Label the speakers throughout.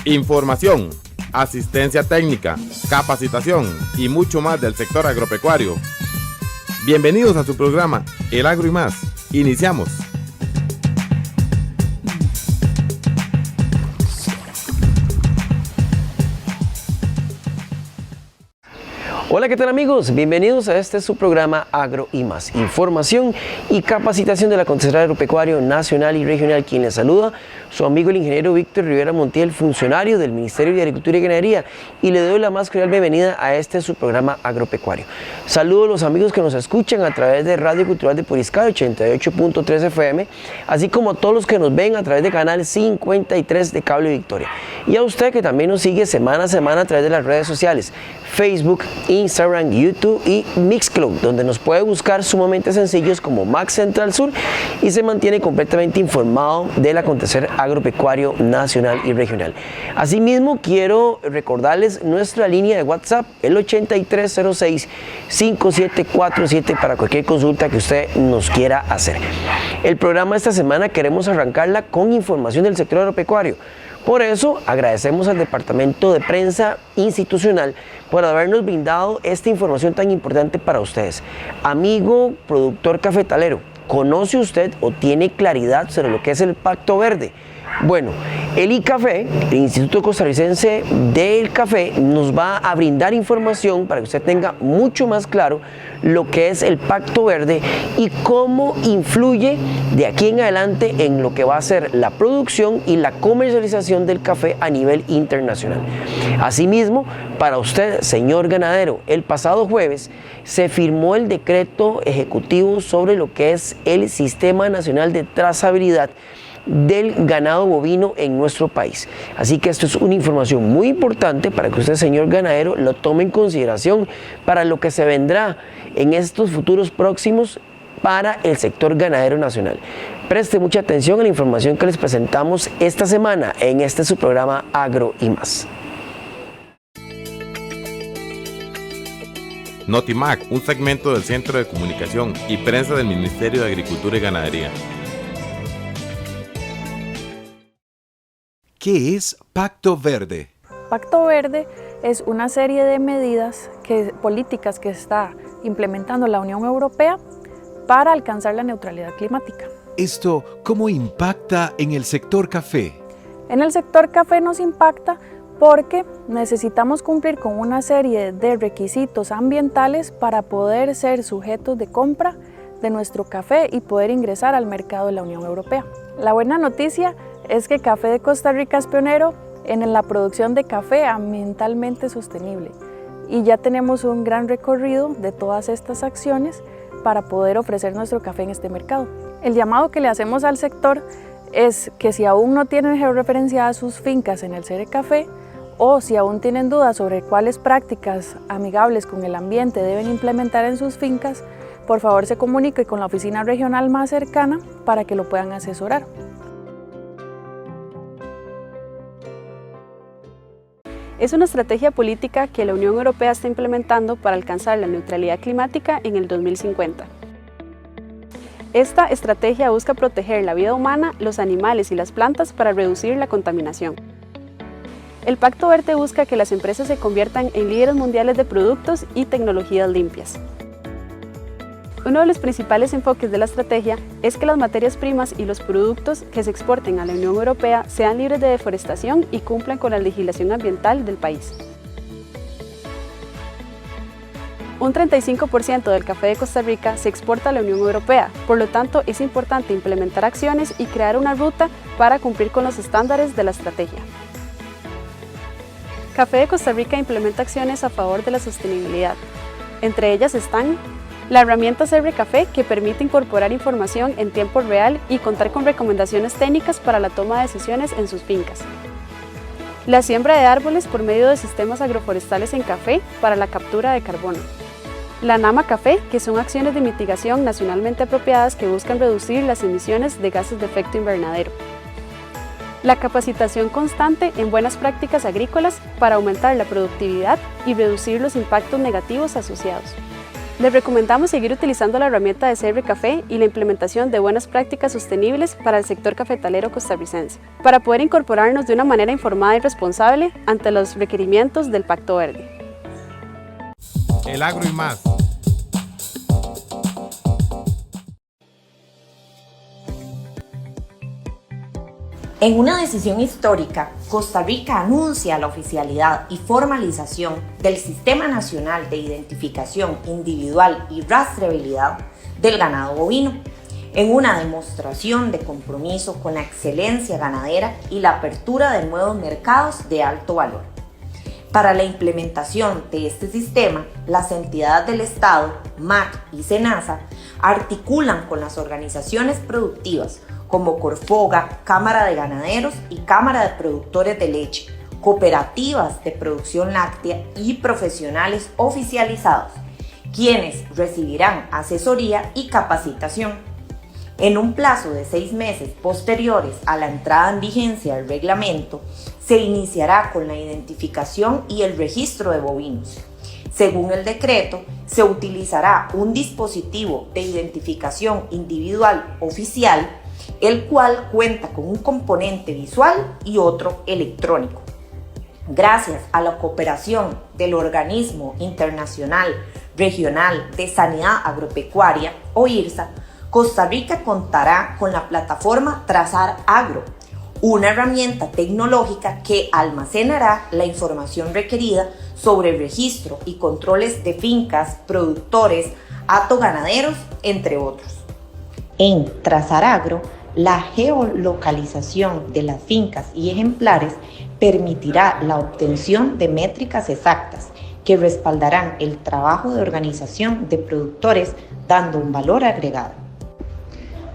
Speaker 1: Información, asistencia técnica, capacitación y mucho más del sector agropecuario. Bienvenidos a su programa El Agro y Más. Iniciamos.
Speaker 2: Hola, ¿qué tal amigos? Bienvenidos a su programa Agro y Más, información y capacitación del acontecer agropecuario nacional y regional. Quien les saluda, su amigo el ingeniero Víctor Rivera Montiel, funcionario del Ministerio de Agricultura y Ganadería, y le doy la más cordial bienvenida a su programa agropecuario. Saludo a los amigos que nos escuchan a través de Radio Cultural de Puriscal 88.3 FM, así como a todos los que nos ven a través de Canal 53 de Cable Victoria. Y a usted que también nos sigue semana a semana a través de las redes sociales, Facebook, Instagram, YouTube y Mixcloud, donde nos puede buscar sumamente sencillos como Max Central Sur y se mantiene completamente informado del acontecer agropecuario nacional y regional. Asimismo, quiero recordarles nuestra línea de WhatsApp, el 8306-5747, para cualquier consulta que usted nos quiera hacer. El programa esta semana queremos arrancarla con información del sector agropecuario. Por eso agradecemos al Departamento de Prensa Institucional por habernos brindado esta información tan importante para ustedes. Amigo productor cafetalero, ¿conoce usted o tiene claridad sobre lo que es el Pacto Verde? Bueno, el ICAFE, el Instituto Costarricense del Café, nos va a brindar información para que usted tenga mucho más claro lo que es el Pacto Verde y cómo influye de aquí en adelante en lo que va a ser la producción y la comercialización del café a nivel internacional. Asimismo, para usted, señor ganadero, el pasado jueves se firmó el decreto ejecutivo sobre lo que es el Sistema Nacional de Trazabilidad del ganado bovino en nuestro país. Así que esto es una información muy importante para que usted, señor ganadero, lo tome en consideración para lo que se vendrá en estos futuros próximos para el sector ganadero nacional. Preste mucha atención a la información que les presentamos esta semana en su programa Agro y Más.
Speaker 1: Notimac, un segmento del Centro de Comunicación y Prensa del Ministerio de Agricultura y Ganadería.
Speaker 3: ¿Qué es Pacto Verde?
Speaker 4: Pacto Verde es una serie de medidas, políticas que está implementando la Unión Europea para alcanzar la neutralidad climática.
Speaker 3: ¿Esto cómo impacta en el sector café?
Speaker 4: En el sector café nos impacta porque necesitamos cumplir con una serie de requisitos ambientales para poder ser sujetos de compra de nuestro café y poder ingresar al mercado de la Unión Europea. La buena noticia es que Café de Costa Rica es pionero en la producción de café ambientalmente sostenible y ya tenemos un gran recorrido de todas estas acciones para poder ofrecer nuestro café en este mercado. El llamado que le hacemos al sector es que si aún no tienen georreferenciadas sus fincas en el CERE Café o si aún tienen dudas sobre cuáles prácticas amigables con el ambiente deben implementar en sus fincas, por favor se comunique con la oficina regional más cercana para que lo puedan asesorar.
Speaker 5: Es una estrategia política que la Unión Europea está implementando para alcanzar la neutralidad climática en el 2050. Esta estrategia busca proteger la vida humana, los animales y las plantas para reducir la contaminación. El Pacto Verde busca que las empresas se conviertan en líderes mundiales de productos y tecnologías limpias. Uno de los principales enfoques de la estrategia es que las materias primas y los productos que se exporten a la Unión Europea sean libres de deforestación y cumplan con la legislación ambiental del país. Un 35% del café de Costa Rica se exporta a la Unión Europea, por lo tanto es importante implementar acciones y crear una ruta para cumplir con los estándares de la estrategia. Café de Costa Rica implementa acciones a favor de la sostenibilidad. Entre ellas están la herramienta CERE Café, que permite incorporar información en tiempo real y contar con recomendaciones técnicas para la toma de decisiones en sus fincas. La siembra de árboles por medio de sistemas agroforestales en café para la captura de carbono. La NAMA Café, que son acciones de mitigación nacionalmente apropiadas que buscan reducir las emisiones de gases de efecto invernadero. La capacitación constante en buenas prácticas agrícolas para aumentar la productividad y reducir los impactos negativos asociados. Les recomendamos seguir utilizando la herramienta de CR Café y la implementación de buenas prácticas sostenibles para el sector cafetalero costarricense, para poder incorporarnos de una manera informada y responsable ante los requerimientos del Pacto Verde.
Speaker 1: El agro y más.
Speaker 6: En una decisión histórica, Costa Rica anuncia la oficialidad y formalización del Sistema Nacional de Identificación Individual y Rastreabilidad del ganado bovino, en una demostración de compromiso con la excelencia ganadera y la apertura de nuevos mercados de alto valor. Para la implementación de este sistema, las entidades del Estado, MAC y SENASA, articulan con las organizaciones productivas como Corfoga, Cámara de Ganaderos y Cámara de Productores de Leche, cooperativas de producción láctea y profesionales oficializados, quienes recibirán asesoría y capacitación. En un plazo de 6 meses posteriores a la entrada en vigencia del reglamento, se iniciará con la identificación y el registro de bovinos. Según el decreto, se utilizará un dispositivo de identificación individual oficial, el cual cuenta con un componente visual y otro electrónico. Gracias a la cooperación del Organismo Internacional Regional de Sanidad Agropecuaria, o IRSA, Costa Rica contará con la plataforma Trazar Agro, una herramienta tecnológica que almacenará la información requerida sobre el registro y controles de fincas, productores, atoganaderos, entre otros. En Trazar Agro, la geolocalización de las fincas y ejemplares permitirá la obtención de métricas exactas que respaldarán el trabajo de organización de productores, dando un valor agregado.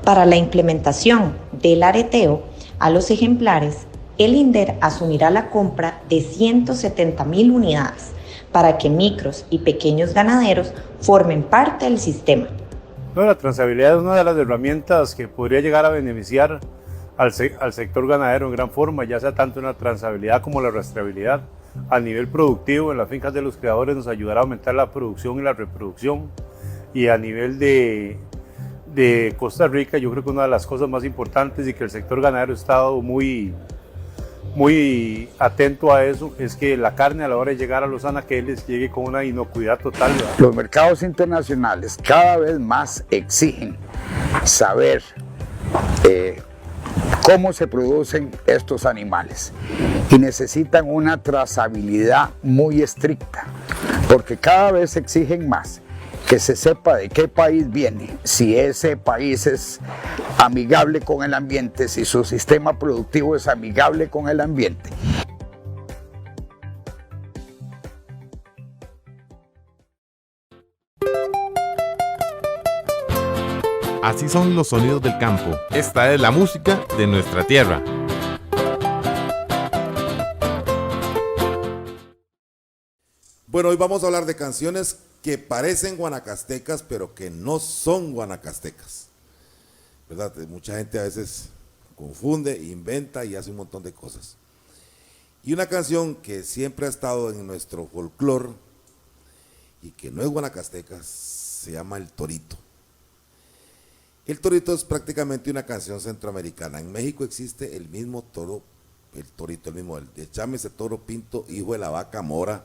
Speaker 6: Para la implementación del areteo a los ejemplares, el INDER asumirá la compra de 170,000 unidades para que micros y pequeños ganaderos formen parte del sistema.
Speaker 7: La trazabilidad es una de las herramientas que podría llegar a beneficiar al sector ganadero en gran forma, ya sea tanto en la trazabilidad como la rastreabilidad. A nivel productivo, en las fincas de los criadores nos ayudará a aumentar la producción y la reproducción, y a nivel de Costa Rica, yo creo que una de las cosas más importantes y que el sector ganadero ha estado muy atento a eso, es que la carne a la hora de llegar a los anaqueles llegue con una inocuidad total, ¿verdad?
Speaker 8: Los mercados internacionales cada vez más exigen saber cómo se producen estos animales y necesitan una trazabilidad muy estricta, porque cada vez exigen más que se sepa de qué país viene, si ese país es amigable con el ambiente, si su sistema productivo es amigable con el ambiente.
Speaker 1: Así son los sonidos del campo. Esta es la música de nuestra tierra.
Speaker 9: Bueno, hoy vamos a hablar de canciones que parecen guanacastecas, pero que no son guanacastecas, ¿verdad? Mucha gente a veces confunde, inventa y hace un montón de cosas. Y una canción que siempre ha estado en nuestro folclore y que no es guanacasteca se llama El Torito. El Torito es prácticamente una canción centroamericana. En México existe el mismo toro, el torito, el mismo, echame ese toro pinto, hijo de la vaca mora,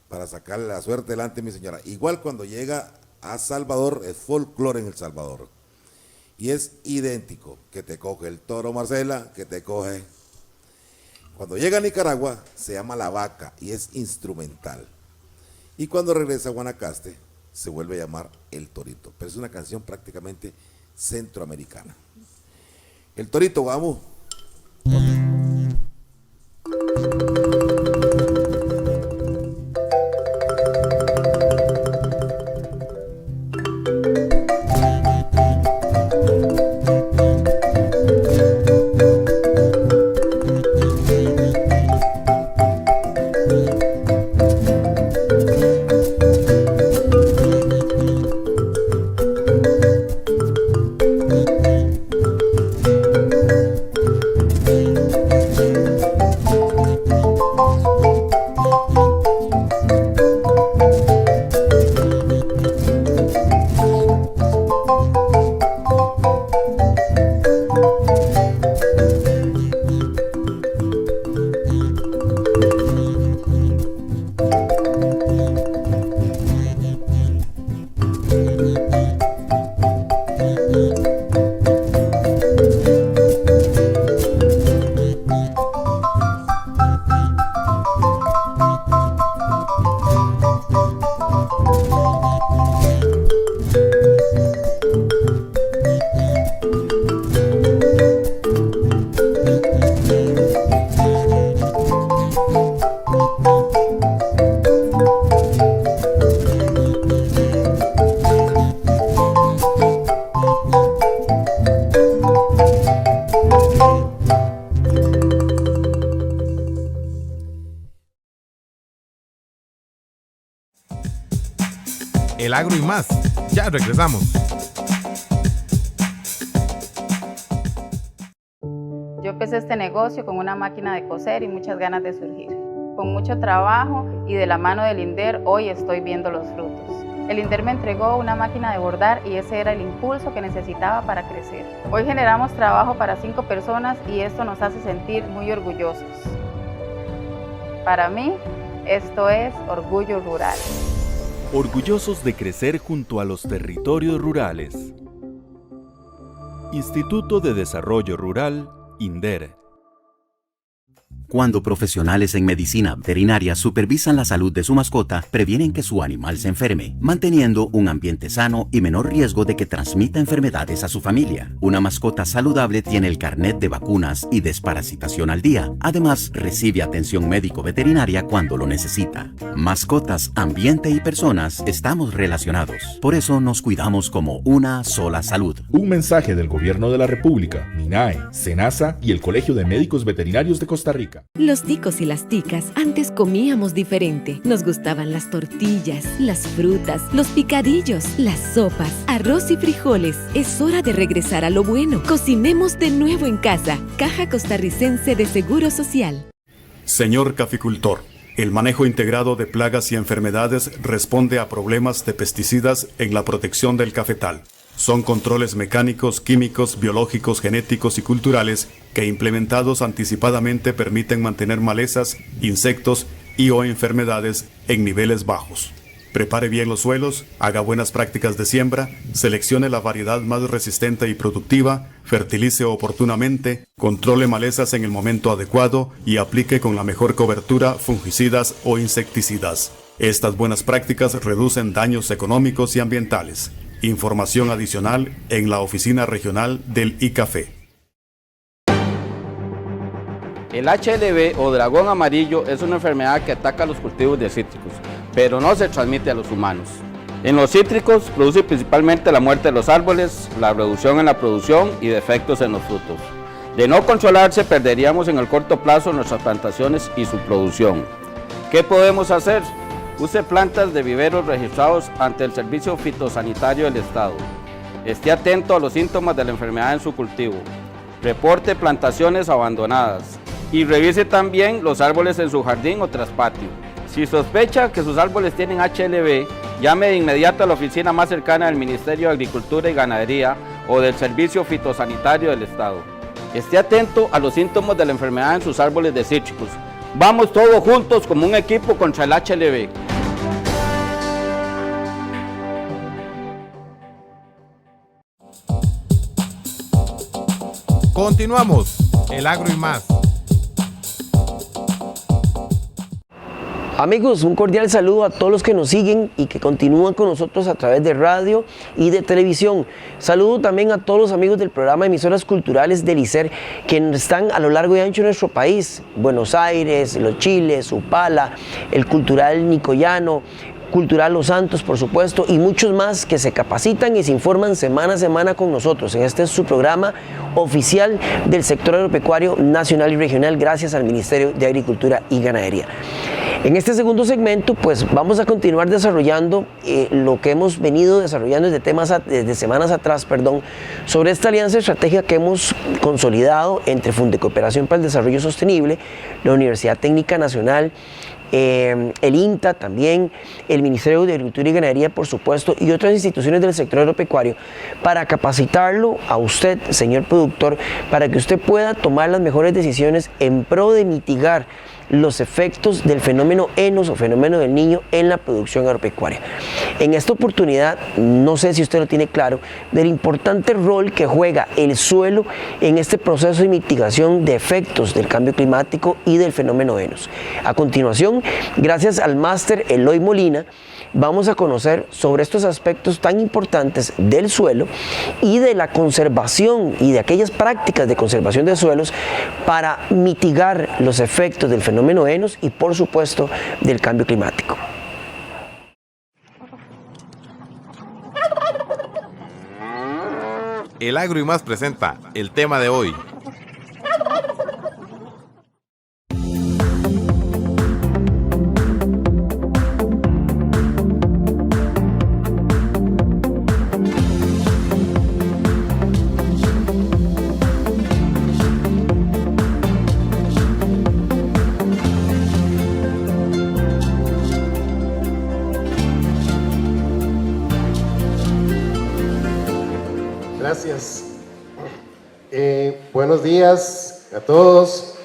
Speaker 9: para sacarle la suerte delante, mi señora. Igual cuando llega a Salvador, es folclore en El Salvador. Y es idéntico, que te coge el toro, Marcela, que te coge. Cuando llega a Nicaragua, se llama La Vaca y es instrumental. Y cuando regresa a Guanacaste, se vuelve a llamar El Torito. Pero es una canción prácticamente centroamericana. El Torito, vamos.
Speaker 1: El Agro y Más. Ya regresamos.
Speaker 10: Yo empecé este negocio con una máquina de coser y muchas ganas de surgir. Con mucho trabajo y de la mano del INDER, hoy estoy viendo los frutos. El INDER me entregó una máquina de bordar y ese era el impulso que necesitaba para crecer. Hoy generamos trabajo para 5 personas y esto nos hace sentir muy orgullosos. Para mí, esto es Orgullo Rural.
Speaker 11: Orgullosos de crecer junto a los territorios rurales. Instituto de Desarrollo Rural, INDER.
Speaker 12: Cuando profesionales en medicina veterinaria supervisan la salud de su mascota, previenen que su animal se enferme, manteniendo un ambiente sano y menor riesgo de que transmita enfermedades a su familia. Una mascota saludable tiene el carnet de vacunas y desparasitación al día. Además, recibe atención médico-veterinaria cuando lo necesita. Mascotas, ambiente y personas estamos relacionados. Por eso nos cuidamos como una sola salud.
Speaker 13: Un mensaje del Gobierno de la República, MINAE, SENASA y el Colegio de Médicos Veterinarios de Costa Rica.
Speaker 14: Los ticos y las ticas antes comíamos diferente. Nos gustaban las tortillas, las frutas, los picadillos, las sopas, arroz y frijoles. Es hora de regresar a lo bueno. Cocinemos de nuevo en casa. Caja Costarricense de Seguro Social.
Speaker 15: Señor caficultor, el manejo integrado de plagas y enfermedades responde a problemas de pesticidas en la protección del cafetal. Son controles mecánicos, químicos, biológicos, genéticos y culturales que implementados anticipadamente permiten mantener malezas, insectos y o enfermedades en niveles bajos. Prepare bien los suelos, haga buenas prácticas de siembra, seleccione la variedad más resistente y productiva, fertilice oportunamente, controle malezas en el momento adecuado y aplique con la mejor cobertura fungicidas o insecticidas. Estas buenas prácticas reducen daños económicos y ambientales. Información adicional en la oficina regional del ICAFE.
Speaker 16: El HLB o dragón amarillo es una enfermedad que ataca los cultivos de cítricos, pero no se transmite a los humanos. En los cítricos produce principalmente la muerte de los árboles, la reducción en la producción y defectos en los frutos. De no controlarse, perderíamos en el corto plazo nuestras plantaciones y su producción. ¿Qué podemos hacer? Use plantas de viveros registrados ante el Servicio Fitosanitario del Estado. Esté atento a los síntomas de la enfermedad en su cultivo. Reporte plantaciones abandonadas. Y revise también los árboles en su jardín o traspatio. Si sospecha que sus árboles tienen HLB, llame de inmediato a la oficina más cercana del Ministerio de Agricultura y Ganadería o del Servicio Fitosanitario del Estado. Esté atento a los síntomas de la enfermedad en sus árboles de cítricos. Vamos todos juntos como un equipo contra el HLB.
Speaker 1: Continuamos. El Agro y Más.
Speaker 2: Amigos, un cordial saludo a todos los que nos siguen y que continúan con nosotros a través de radio y de televisión. Saludo también a todos los amigos del programa de emisoras culturales del ICER que están a lo largo y ancho de nuestro país. Buenos Aires, Los Chiles, Upala, el Cultural Nicoyano, Cultural Los Santos, por supuesto, y muchos más que se capacitan y se informan semana a semana con nosotros. Este es su programa oficial del sector agropecuario nacional y regional, gracias al Ministerio de Agricultura y Ganadería. En este segundo segmento, pues vamos a continuar desarrollando lo que hemos venido desarrollando desde semanas atrás, sobre esta alianza estratégica que hemos consolidado entre Fundecooperación para el Desarrollo Sostenible, la Universidad Técnica Nacional, el INTA también, el Ministerio de Agricultura y Ganadería, por supuesto, y otras instituciones del sector agropecuario, para capacitarlo a usted, señor productor, para que usted pueda tomar las mejores decisiones en pro de mitigar los efectos del fenómeno ENOS o fenómeno del niño en la producción agropecuaria. En esta oportunidad, no sé si usted lo tiene claro, del importante rol que juega el suelo en este proceso de mitigación de efectos del cambio climático y del fenómeno ENOS. A continuación, gracias al máster Eloy Molina, vamos a conocer sobre estos aspectos tan importantes del suelo y de la conservación y de aquellas prácticas de conservación de suelos para mitigar los efectos del fenómeno ENOS y, por supuesto, del cambio climático.
Speaker 1: El Agro y Más presenta el tema de hoy.
Speaker 17: buenos días a todos.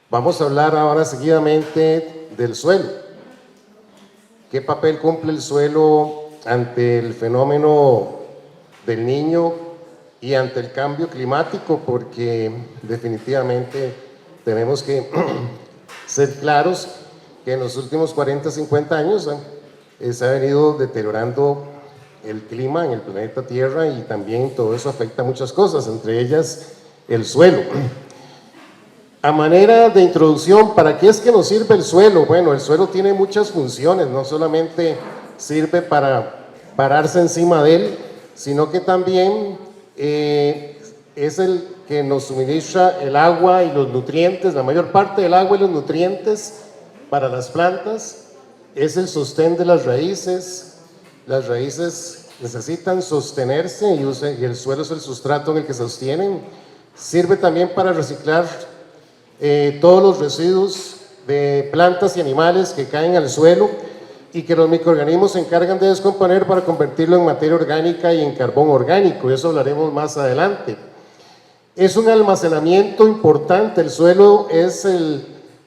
Speaker 17: Vamos a hablar ahora seguidamente del suelo. ¿Qué papel cumple el suelo ante el fenómeno del Niño y ante el cambio climático? Porque definitivamente tenemos que ser claros que en los últimos 40, 50 años se ha venido deteriorando el clima en el planeta Tierra y también todo eso afecta a muchas cosas, entre ellas el suelo. A manera de introducción, ¿para qué es que nos sirve el suelo? Bueno, el suelo tiene muchas funciones, no solamente sirve para pararse encima de él, sino que también es el que nos suministra el agua y los nutrientes, la mayor parte del agua y los nutrientes para las plantas, es el sostén de las raíces. Las raíces necesitan sostenerse y el suelo es el sustrato en el que se sostienen. Sirve también para reciclar todos los residuos de plantas y animales que caen al suelo y que los microorganismos se encargan de descomponer para convertirlo en materia orgánica y en carbón orgánico. Y eso hablaremos más adelante. Es un almacenamiento importante. El suelo es,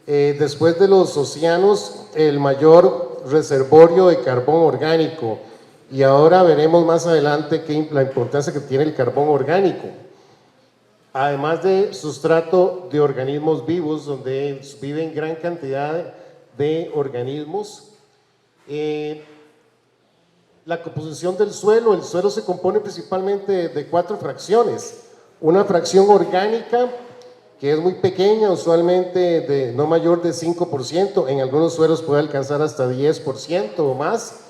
Speaker 17: después de los océanos, el mayor reservorio de carbón orgánico, y ahora veremos más adelante la importancia que tiene el carbón orgánico, además de sustrato de organismos vivos, donde viven gran cantidad de organismos. La composición del suelo, el suelo se compone principalmente de 4 fracciones, una fracción orgánica, que es muy pequeña, usualmente de no mayor de 5%, en algunos suelos puede alcanzar hasta 10% o más,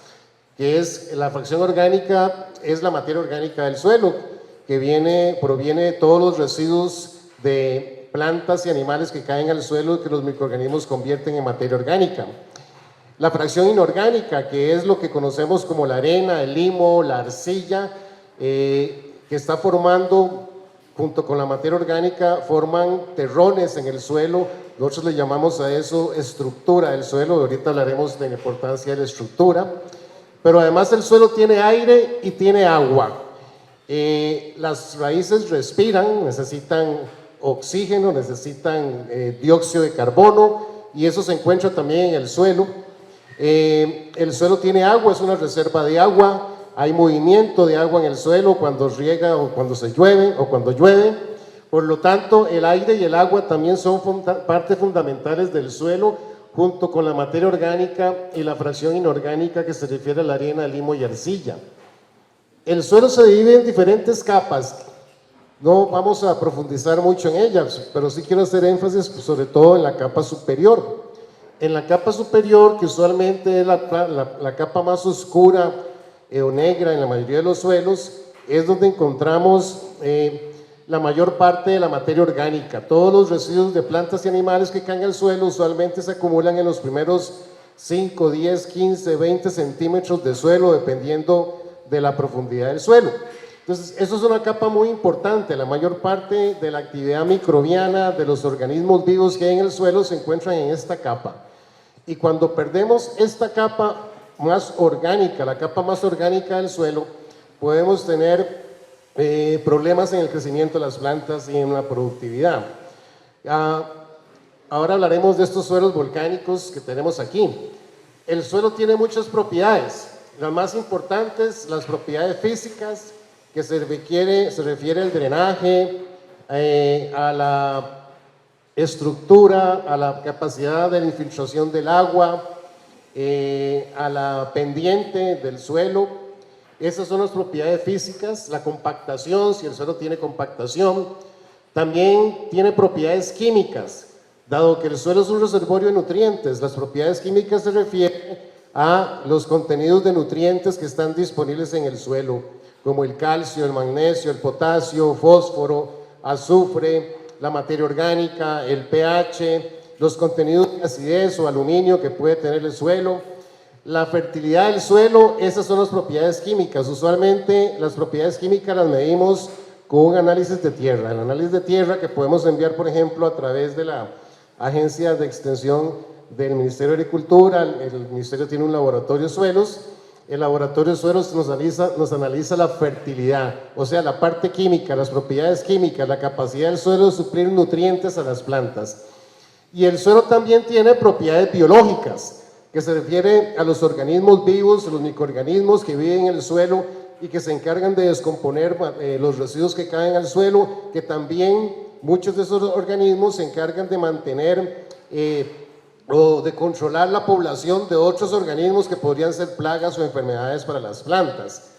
Speaker 17: que es la fracción orgánica, es la materia orgánica del suelo, que proviene de todos los residuos de plantas y animales que caen al suelo y que los microorganismos convierten en materia orgánica. La fracción inorgánica, que es lo que conocemos como la arena, el limo, la arcilla, que está formando, junto con la materia orgánica, forman terrones en el suelo. Nosotros le llamamos a eso estructura del suelo, ahorita hablaremos de la importancia de la estructura. Pero además el suelo tiene aire y tiene agua. Las raíces respiran, necesitan oxígeno, necesitan dióxido de carbono, y eso se encuentra también en el suelo. El suelo tiene agua, es una reserva de agua. Hay movimiento de agua en el suelo cuando riega o cuando se llueve o cuando llueve. Por lo tanto, el aire y el agua también son partes fundamentales del suelo, junto con la materia orgánica y la fracción inorgánica que se refiere a la arena, limo y arcilla. El suelo se divide en diferentes capas. No vamos a profundizar mucho en ellas, pero sí quiero hacer énfasis sobre todo en la capa superior. En la capa superior, que usualmente es la capa más oscura o negra en la mayoría de los suelos, es donde encontramos la mayor parte de la materia orgánica. Todos los residuos de plantas y animales que caen al suelo usualmente se acumulan en los primeros 5, 10, 15, 20 centímetros de suelo, dependiendo de la profundidad del suelo. Entonces, eso es una capa muy importante. La mayor parte de la actividad microbiana de los organismos vivos que hay en el suelo se encuentran en esta capa. Y cuando perdemos esta capa más orgánica, la capa más orgánica del suelo, podemos tener problemas en el crecimiento de las plantas y en la productividad. Ahora hablaremos de estos suelos volcánicos que tenemos aquí. El suelo tiene muchas propiedades. Las más importantes, las propiedades físicas, que se refiere al drenaje, a la estructura, a la capacidad de la infiltración del agua, a la pendiente del suelo. Esas son las propiedades físicas. La compactación, si el suelo tiene compactación. También tiene propiedades químicas, dado que el suelo es un reservorio de nutrientes. Las propiedades químicas se refieren a los contenidos de nutrientes que están disponibles en el suelo, como el calcio, el magnesio, el potasio, fósforo, azufre, la materia orgánica, el pH, los contenidos de acidez o aluminio que puede tener el suelo, la fertilidad del suelo. Esas son las propiedades químicas. Usualmente las propiedades químicas las medimos con un análisis de tierra. El análisis de tierra que podemos enviar, por ejemplo, a través de la Agencia de Extensión del Ministerio de Agricultura. El Ministerio tiene un laboratorio de suelos el laboratorio de suelos nos analiza la fertilidad, o sea, la parte química, las propiedades químicas, la capacidad del suelo de suplir nutrientes a las plantas. Y el suelo también tiene propiedades biológicas, que se refiere a los organismos vivos, los microorganismos que viven en el suelo y que se encargan de descomponer los residuos que caen al suelo, que también muchos de esos organismos se encargan de mantener o de controlar la población de otros organismos que podrían ser plagas o enfermedades para las plantas.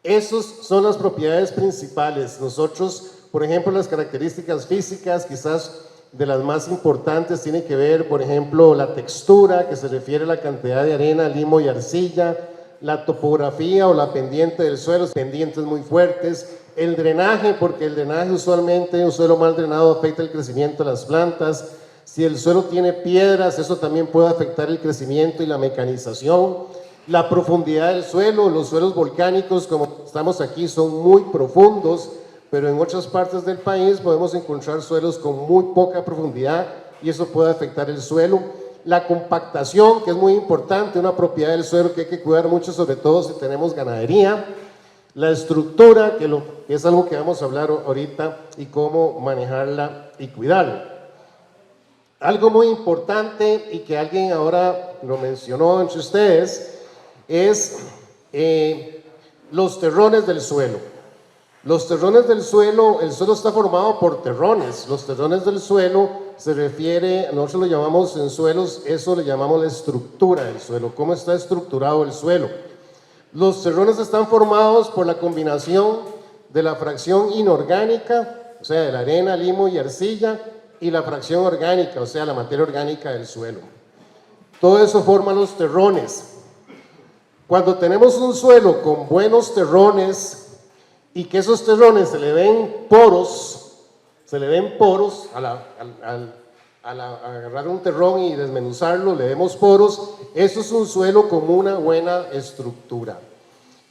Speaker 17: Esas son las propiedades principales. Nosotros, por ejemplo, las características físicas, quizás de las más importantes, tiene que ver, por ejemplo, la textura, que se refiere a la cantidad de arena, limo y arcilla, la topografía o la pendiente del suelo, pendientes muy fuertes, el drenaje, porque el drenaje usualmente, un suelo mal drenado afecta el crecimiento de las plantas. Si el suelo tiene piedras, eso también puede afectar el crecimiento y la mecanización. La profundidad del suelo, los suelos volcánicos, como estamos aquí, son muy profundos, pero en otras partes del país podemos encontrar suelos con muy poca profundidad y eso puede afectar el suelo. La compactación, que es muy importante, una propiedad del suelo que hay que cuidar mucho, sobre todo si tenemos ganadería. La estructura, que es algo que vamos a hablar ahorita, y cómo manejarla y cuidarla. Algo muy importante, y que alguien ahora lo mencionó entre ustedes, es los terrones del suelo. Los terrones del suelo, el suelo está formado por terrones. Los terrones del suelo se refiere, nosotros lo llamamos en suelos, eso le llamamos la estructura del suelo, cómo está estructurado el suelo. Los terrones están formados por la combinación de la fracción inorgánica, o sea, de la arena, limo y arcilla, y la fracción orgánica, o sea, la materia orgánica del suelo. Todo eso forma los terrones. Cuando tenemos un suelo con buenos terrones y que esos terrones se le ven poros al agarrar un terrón y desmenuzarlo, le vemos poros, eso es un suelo con una buena estructura.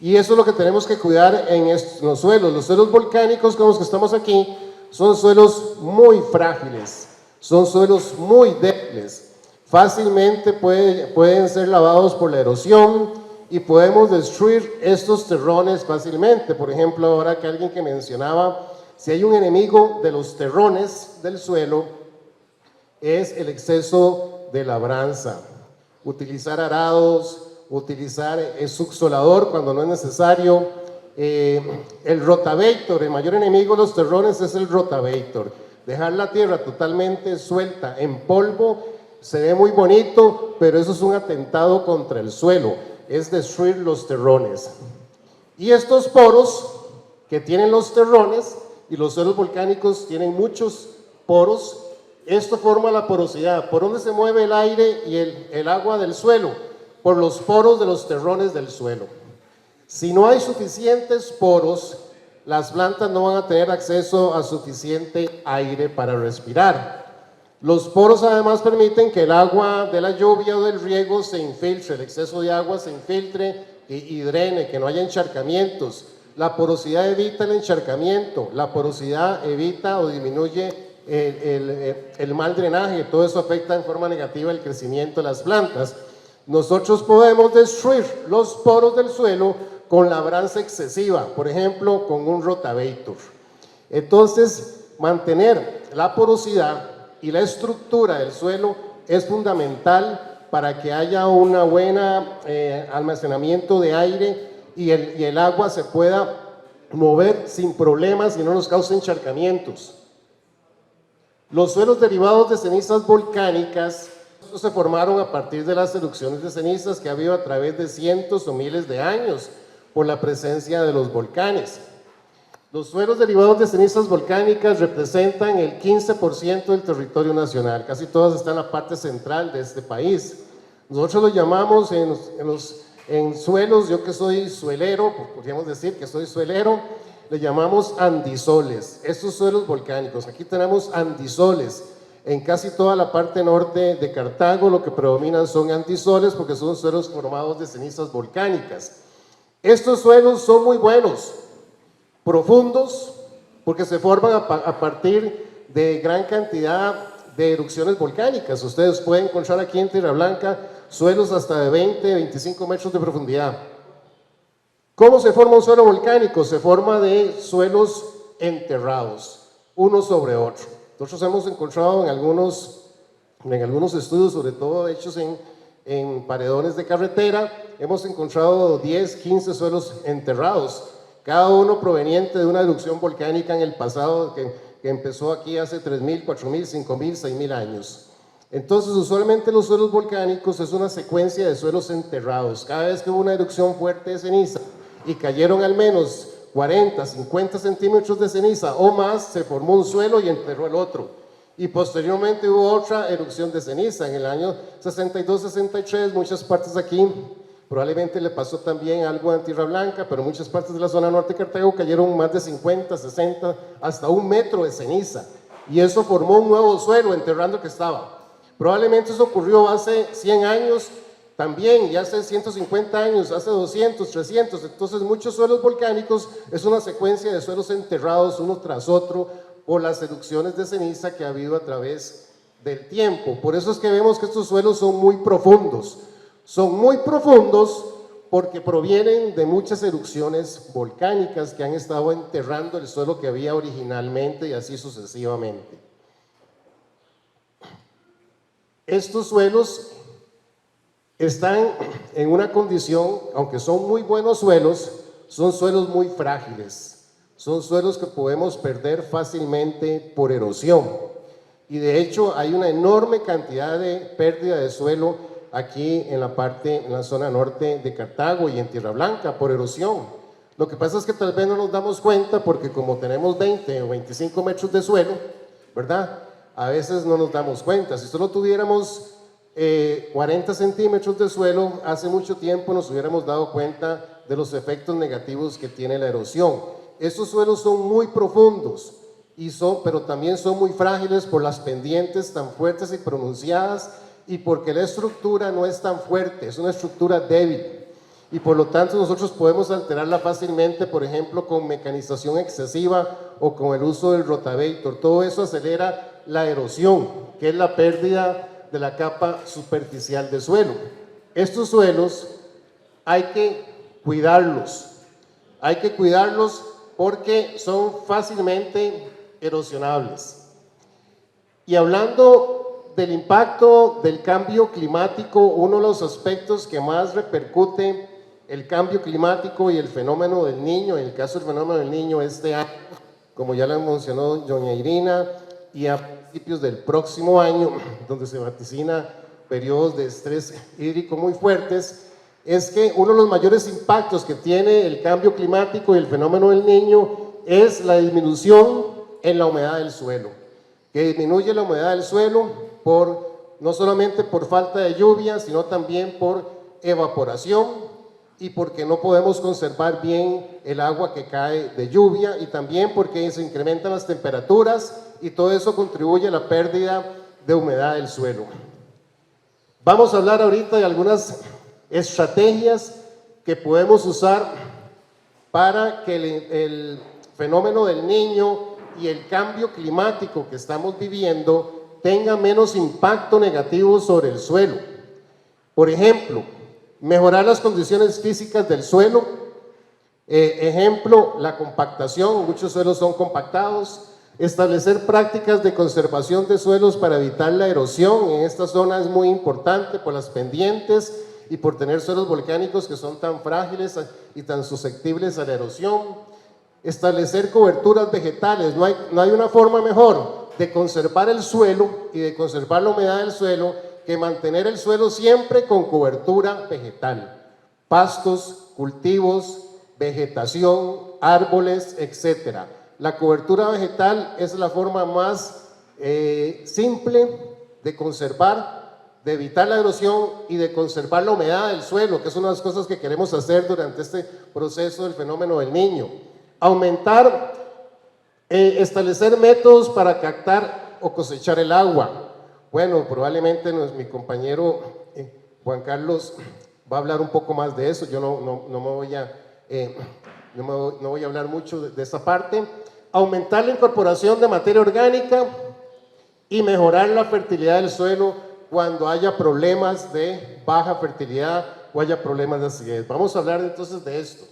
Speaker 17: Y eso es lo que tenemos que cuidar en los suelos. Los suelos volcánicos como los que estamos aquí son suelos muy frágiles, son suelos muy débiles, fácilmente pueden ser lavados por la erosión y podemos destruir estos terrones fácilmente. Por ejemplo, ahora que alguien que mencionaba, si hay un enemigo de los terrones del suelo, es el exceso de labranza. Utilizar arados, utilizar el subsolador cuando no es necesario. El rotavator, el mayor enemigo de los terrones es el rotavator. Dejar la tierra totalmente suelta en polvo se ve muy bonito, pero eso es un atentado contra el suelo, es destruir los terrones. Y estos poros que tienen los terrones, y los suelos volcánicos tienen muchos poros, esto forma la porosidad. ¿Por dónde se mueve el aire y el agua del suelo? Por los poros de los terrones del suelo. Si no hay suficientes poros, las plantas no van a tener acceso a suficiente aire para respirar. Los poros además permiten que el agua de la lluvia o del riego se infiltre, el exceso de agua se infiltre y drene, que no haya encharcamientos. La porosidad evita el encharcamiento, la porosidad evita o disminuye el mal drenaje, todo eso afecta en forma negativa el crecimiento de las plantas. Nosotros podemos destruir los poros del suelo con labranza excesiva, por ejemplo, con un rotavator. Entonces, mantener la porosidad y la estructura del suelo es fundamental para que haya una buena almacenamiento de aire y el agua se pueda mover sin problemas y no nos cause encharcamientos. Los suelos derivados de cenizas volcánicas se formaron a partir de las erupciones de cenizas que ha habido a través de cientos o miles de años por la presencia de los volcanes. Los suelos derivados de cenizas volcánicas representan el 15% del territorio nacional, casi todas están en la parte central de este país. Nosotros lo llamamos en suelos, yo que soy suelero, podríamos decir que soy suelero, le llamamos andisoles, estos suelos volcánicos. Aquí tenemos andisoles. En casi toda la parte norte de Cartago lo que predominan son andisoles porque son suelos formados de cenizas volcánicas. Estos suelos son muy buenos, profundos, porque se forman a partir de gran cantidad de erupciones volcánicas. Ustedes pueden encontrar aquí en Tierra Blanca suelos hasta de 20, 25 metros de profundidad. ¿Cómo se forma un suelo volcánico? Se forma de suelos enterrados, uno sobre otro. Nosotros hemos encontrado en algunos estudios, sobre todo hechos en paredones de carretera, hemos encontrado 10, 15 suelos enterrados, cada uno proveniente de una erupción volcánica en el pasado que empezó aquí hace 3.000, 4.000, 5.000, 6.000 años. Entonces, usualmente los suelos volcánicos es una secuencia de suelos enterrados. Cada vez que hubo una erupción fuerte de ceniza y cayeron al menos 40, 50 centímetros de ceniza o más, se formó un suelo y enterró el otro. Y posteriormente hubo otra erupción de ceniza en el año 62-63, muchas partes aquí, probablemente le pasó también algo en Tierra Blanca, pero muchas partes de la zona norte de Cartago cayeron más de 50, 60, hasta 1 metro de ceniza. Y eso formó un nuevo suelo enterrando el que estaba. Probablemente eso ocurrió hace 100 años también, y hace 150 años, hace 200, 300. Entonces muchos suelos volcánicos es una secuencia de suelos enterrados uno tras otro por las erupciones de ceniza que ha habido a través del tiempo. Por eso es que vemos que estos suelos son muy profundos. Son muy profundos porque provienen de muchas erupciones volcánicas que han estado enterrando el suelo que había originalmente y así sucesivamente. Estos suelos están en una condición, aunque son muy buenos suelos, son suelos muy frágiles. Son suelos que podemos perder fácilmente por erosión. Y de hecho hay una enorme cantidad de pérdida de suelo aquí en la zona norte de Cartago y en Tierra Blanca por erosión. Lo que pasa es que tal vez no nos damos cuenta porque como tenemos 20 o 25 metros de suelo, ¿verdad? A veces no nos damos cuenta. Si solo tuviéramos 40 centímetros de suelo, hace mucho tiempo nos hubiéramos dado cuenta de los efectos negativos que tiene la erosión. Estos suelos son muy profundos, pero también son muy frágiles por las pendientes tan fuertes y pronunciadas y porque la estructura no es tan fuerte, es una estructura débil. Y por lo tanto nosotros podemos alterarla fácilmente, por ejemplo, con mecanización excesiva o con el uso del rotavator. Todo eso acelera la erosión, que es la pérdida de la capa superficial de suelo. Estos suelos hay que cuidarlos porque son fácilmente erosionables. Y hablando del impacto del cambio climático, uno de los aspectos que más repercute el cambio climático y el fenómeno del Niño, en el caso del fenómeno del Niño este año, como ya lo mencionó doña Irina, y a principios del próximo año, donde se vaticina periodos de estrés hídrico muy fuertes, es que uno de los mayores impactos que tiene el cambio climático y el fenómeno del Niño es la disminución en la humedad del suelo, que disminuye la humedad del suelo no solamente por falta de lluvia, sino también por evaporación y porque no podemos conservar bien el agua que cae de lluvia y también porque se incrementan las temperaturas y todo eso contribuye a la pérdida de humedad del suelo. Vamos a hablar ahorita de algunas estrategias que podemos usar para que el fenómeno del Niño y el cambio climático que estamos viviendo tenga menos impacto negativo sobre el suelo. Por ejemplo, mejorar las condiciones físicas del suelo. Ejemplo, la compactación, muchos suelos son compactados. Establecer prácticas de conservación de suelos para evitar la erosión. En esta zona es muy importante por las pendientes y por tener suelos volcánicos que son tan frágiles y tan susceptibles a la erosión. Establecer coberturas vegetales. No hay una forma mejor de conservar el suelo y de conservar la humedad del suelo que mantener el suelo siempre con cobertura vegetal. Pastos, cultivos, vegetación, árboles, etc. La cobertura vegetal es la forma más simple de conservar, de evitar la erosión y de conservar la humedad del suelo, que es una de las cosas que queremos hacer durante este proceso del fenómeno del Niño. Establecer métodos para captar o cosechar el agua. Bueno, probablemente mi compañero Juan Carlos va a hablar un poco más de eso, yo no voy a hablar mucho de esa parte. Aumentar la incorporación de materia orgánica y mejorar la fertilidad del suelo cuando haya problemas de baja fertilidad o haya problemas de acidez. Vamos a hablar entonces de esto.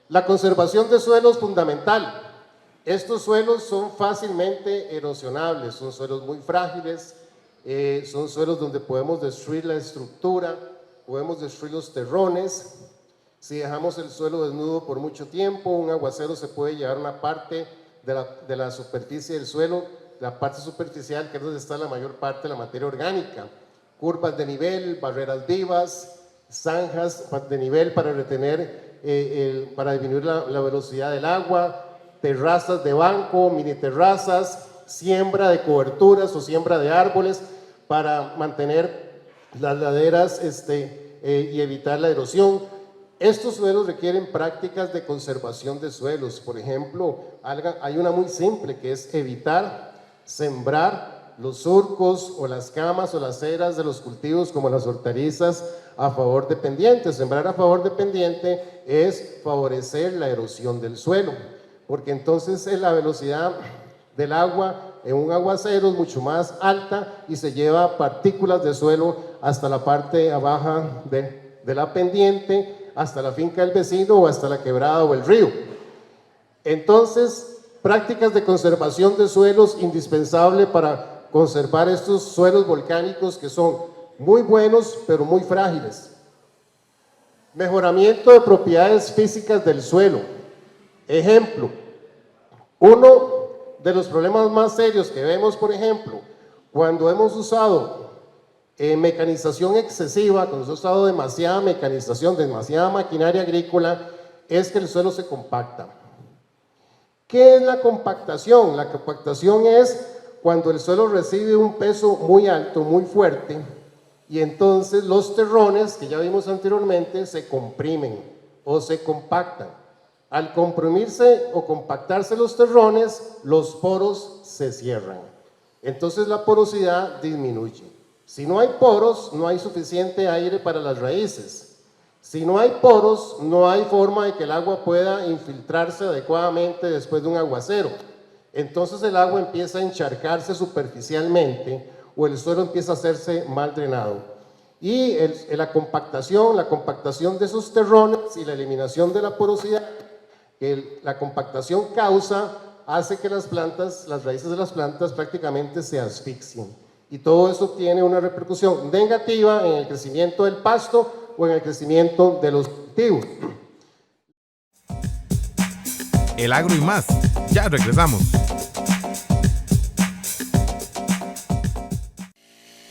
Speaker 17: La conservación de suelos es fundamental. Estos suelos son fácilmente erosionables, son suelos muy frágiles, son suelos donde podemos destruir la estructura, podemos destruir los terrones. Si dejamos el suelo desnudo por mucho tiempo, un aguacero se puede llevar una parte de la superficie del suelo, la parte superficial, que es donde está la mayor parte de la materia orgánica. Curvas de nivel, barreras vivas, zanjas de nivel para retener, para disminuir la velocidad del agua, terrazas de banco, mini terrazas, siembra de coberturas o siembra de árboles para mantener las laderas y evitar la erosión. Estos suelos requieren prácticas de conservación de suelos. Por ejemplo, hay una muy simple que es evitar sembrar los surcos o las camas o las eras de los cultivos como las hortalizas a favor de pendiente. Sembrar a favor de pendiente es favorecer la erosión del suelo, porque entonces la velocidad del agua en un aguacero es mucho más alta y se lleva partículas de suelo hasta la parte baja de la pendiente, hasta la finca del vecino o hasta la quebrada o el río. Entonces, prácticas de conservación de suelos indispensable para conservar estos suelos volcánicos que son muy buenos pero muy frágiles. Mejoramiento de propiedades físicas del suelo. Ejemplo, uno de los problemas más serios que vemos, por ejemplo, cuando hemos usado mecanización excesiva, cuando hemos usado demasiada mecanización, demasiada maquinaria agrícola, es que el suelo se compacta. ¿Qué es la compactación? La compactación es cuando el suelo recibe un peso muy alto, muy fuerte, y entonces los terrones, que ya vimos anteriormente, se comprimen o se compactan. Al comprimirse o compactarse los terrones, los poros se cierran. Entonces la porosidad disminuye. Si no hay poros, no hay suficiente aire para las raíces. Si no hay poros, no hay forma de que el agua pueda infiltrarse adecuadamente después de un aguacero. Entonces el agua empieza a encharcarse superficialmente o el suelo empieza a hacerse mal drenado. Y la compactación de esos terrones y la eliminación de la porosidad que la compactación hace que las raíces de las plantas prácticamente se asfixien. Y todo eso tiene una repercusión negativa en el crecimiento del pasto o en el crecimiento de los cultivos.
Speaker 1: El agro y más. Ya regresamos.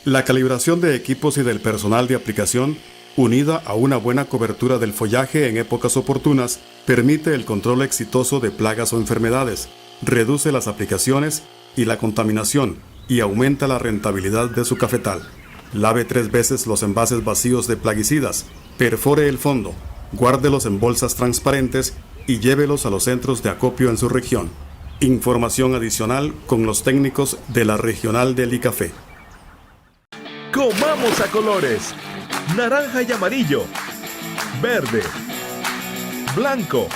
Speaker 15: La calibración de equipos y del personal de aplicación, unida a una buena cobertura del follaje en épocas oportunas, permite el control exitoso de plagas o enfermedades, reduce las aplicaciones y la contaminación y aumenta la rentabilidad de su cafetal. Lave 3 veces los envases vacíos de plaguicidas, perfore el fondo, guárdelos en bolsas transparentes y llévelos a los centros de acopio en su región. Información adicional con los técnicos de la Regional del ICAFE.
Speaker 18: Comamos a colores. Naranja y amarillo. Verde. Blanco.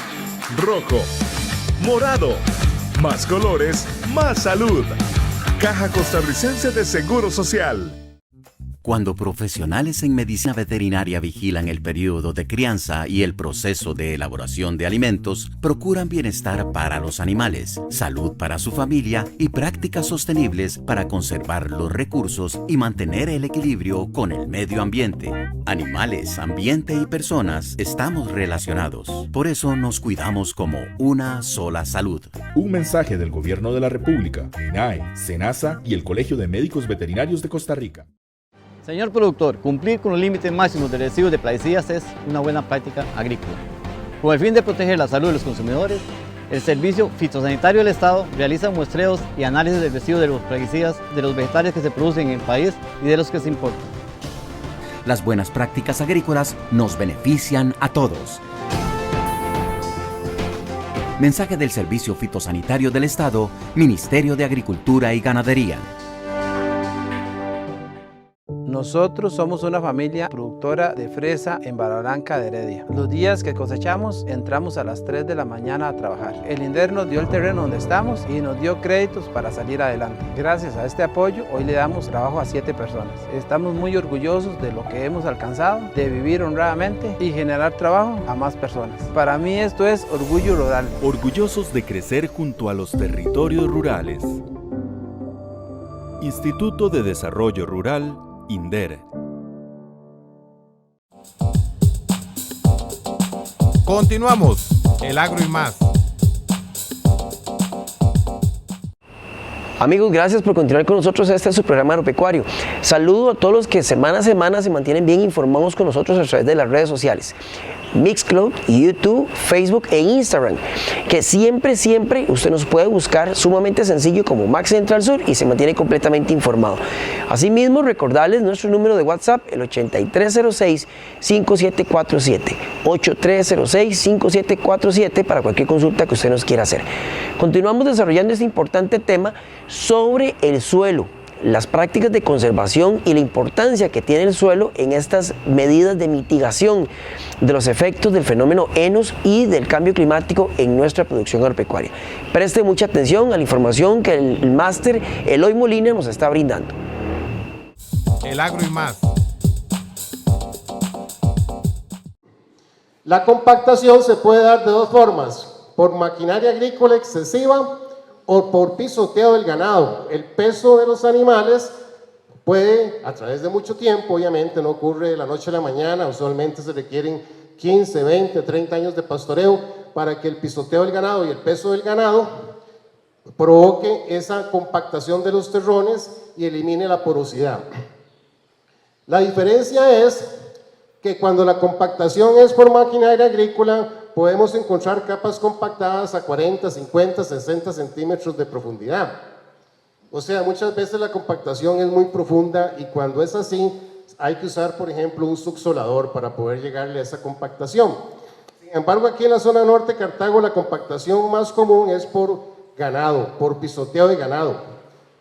Speaker 18: Rojo. Morado. Más colores, más salud. Caja Costarricense de Seguro Social.
Speaker 12: Cuando profesionales en medicina veterinaria vigilan el periodo de crianza y el proceso de elaboración de alimentos, procuran bienestar para los animales, salud para su familia y prácticas sostenibles para conservar los recursos y mantener el equilibrio con el medio ambiente. Animales, ambiente y personas estamos relacionados. Por eso nos cuidamos como una sola salud.
Speaker 13: Un mensaje del Gobierno de la República, MINAE, SENASA y el Colegio de Médicos Veterinarios de Costa Rica.
Speaker 19: Señor productor, cumplir con los límites máximos de residuos de plaguicidas es una buena práctica agrícola. Con el fin de proteger la salud de los consumidores, el Servicio Fitosanitario del Estado realiza muestreos y análisis de residuos de los plaguicidas de los vegetales que se producen en el país y de los que se importan.
Speaker 12: Las buenas prácticas agrícolas nos benefician a todos. Mensaje del Servicio Fitosanitario del Estado, Ministerio de Agricultura y Ganadería.
Speaker 20: Nosotros somos una familia productora de fresa en Barra Blanca de Heredia. Los días que cosechamos entramos a las 3 de la mañana a trabajar. El INDER nos dio el terreno donde estamos y nos dio créditos para salir adelante. Gracias a este apoyo hoy le damos trabajo a 7 personas. Estamos muy orgullosos de lo que hemos alcanzado, de vivir honradamente y generar trabajo a más personas. Para mí esto es orgullo rural.
Speaker 11: Orgullosos de crecer junto a los territorios rurales. Instituto de Desarrollo Rural, INDER.
Speaker 1: Continuamos, el agro y más.
Speaker 2: Amigos, gracias por continuar con nosotros. Este es su programa agropecuario. Saludo a todos los que semana a semana se mantienen bien informados con nosotros a través de las redes sociales. Mixcloud, YouTube, Facebook e Instagram, que siempre usted nos puede buscar sumamente sencillo como Max Central Sur y se mantiene completamente informado. Asimismo, recordarles nuestro número de WhatsApp, el 8306-5747, 8306-5747 para cualquier consulta que usted nos quiera hacer. Continuamos desarrollando este importante tema sobre el suelo, las prácticas de conservación y la importancia que tiene el suelo en estas medidas de mitigación de los efectos del fenómeno ENOS y del cambio climático en nuestra producción agropecuaria. Preste mucha atención a la información que el máster Eloy Molina nos está brindando.
Speaker 1: El agro y más.
Speaker 17: La compactación se puede dar de dos formas: por maquinaria agrícola excesiva o por pisoteo del ganado. El peso de los animales puede, a través de mucho tiempo, obviamente no ocurre de la noche a la mañana, usualmente se requieren 15, 20, 30 años de pastoreo para que el pisoteo del ganado y el peso del ganado provoque esa compactación de los terrones y elimine la porosidad. La diferencia es que cuando la compactación es por maquinaria agrícola, podemos encontrar capas compactadas a 40, 50, 60 centímetros de profundidad. O sea, muchas veces la compactación es muy profunda y cuando es así, hay que usar, por ejemplo, un subsolador para poder llegarle a esa compactación. Sin embargo, aquí en la zona norte de Cartago, la compactación más común es por ganado, por pisoteo de ganado.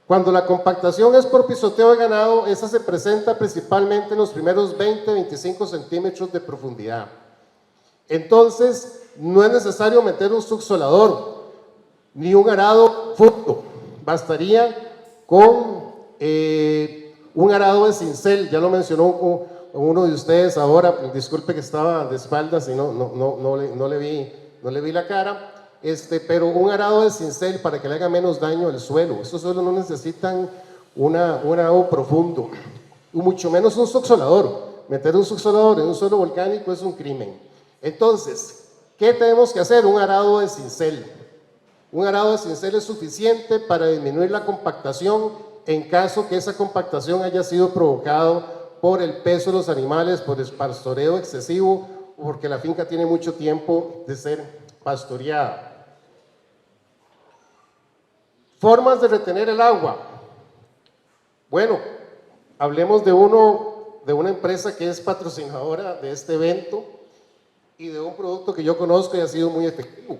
Speaker 17: Cuando la compactación es por pisoteo de ganado, esa se presenta principalmente en los primeros 20-25 centímetros de profundidad. Entonces, no es necesario meter un subsolador ni un arado fundo. Bastaría con un arado de cincel. Ya lo mencionó uno de ustedes ahora. Disculpe que estaba de espaldas y no le vi la cara. Pero un arado de cincel para que le haga menos daño al suelo. Estos suelos no necesitan un arado profundo, y mucho menos un subsolador. Meter un subsolador en un suelo volcánico es un crimen. Entonces, ¿qué tenemos que hacer? Un arado de cincel. Un arado de cincel es suficiente para disminuir la compactación en caso que esa compactación haya sido provocada por el peso de los animales, por el pastoreo excesivo o porque la finca tiene mucho tiempo de ser pastoreada. Formas de retener el agua. Bueno, hablemos de una empresa que es patrocinadora de este evento y de un producto que yo conozco y ha sido muy efectivo.